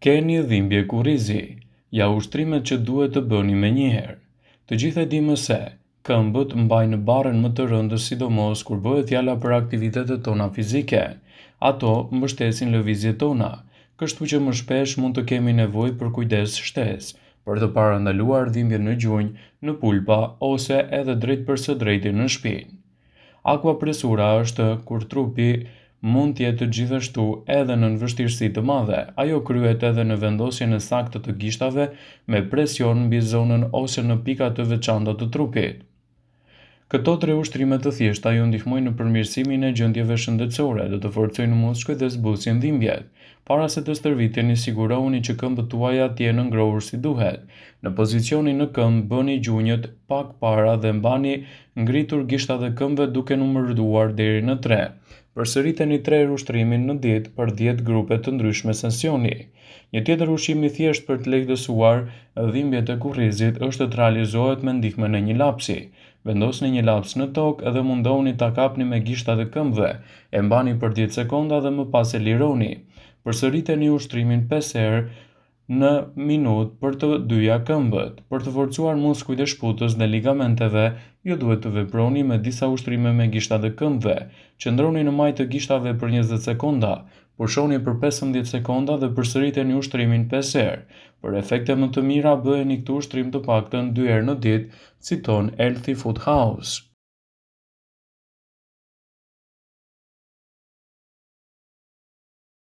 Keni dhimbje kurrizi, ja ushtrimet që duhet të bëni menjëherë. Të gjithë e dimë se këmbët mbajnë barrën më të rëndë sidomos kur bëhet fjala për aktivitetet tona fizike. Ato mbështesin lëvizjet tona, kështu që më shpesh mund të kemi nevojë për kujdes shtesë, për të parandaluar dhimbjen në gjunjë, në pulpa ose edhe drejt për së drejti në shpinë. Akuapresura është kur trupi mund të jetë gjithashtu edhe në vështirësi të madhe. Ajo kryhet edhe në vendosjen e saktë të gishtave me presion mbi zonën ose në pika të veçanta të trupit. Këto tre ushtrime të thjeshta ju ndihmojnë në përmirësimin e gjendjeve shëndetësore, do të forcojnë muskujt dhe zbusjen dhimbjet. Para se të stërviteni, sigurohuni që këmbët tuaja të jenë ngrohur si duhet. Në pozicionin në këmbë, bëni gjunjët pak para dhe mbani ngritur gishtat e këmbëve duke numëruar deri në 3. Përsëriteni 3 herë ushtrimin në ditë për 10 grupe të ndryshme sesioni. Një tjetër ushqim i thjeshtë për të lehtësuar dhimbjet e kurrizit është të realizohet me ndihmën e një lapsi. Vendosni një laps në tokë dhe mundohuni ta kapni me gishtat e këmbëve, e mbani për 10 sekonda dhe më pas e lironi. Përsëriteni ushtrimin 5 herë në minutë për të dyja këmbët. Për të forcuar muskujt e shputës dhe ligamenteve, ju duhet të veproni me disa ushtrime me gishtat e këmbëve. Qëndroni në majtë të gishtave për 20 sekonda, pushoni për 15 sekonda dhe përsëriteni ushtrimin 5 herë. Për efekte më të mira, bëheni këtë ushtrim të paktën 2 herë në ditë, citon Healthy Food House.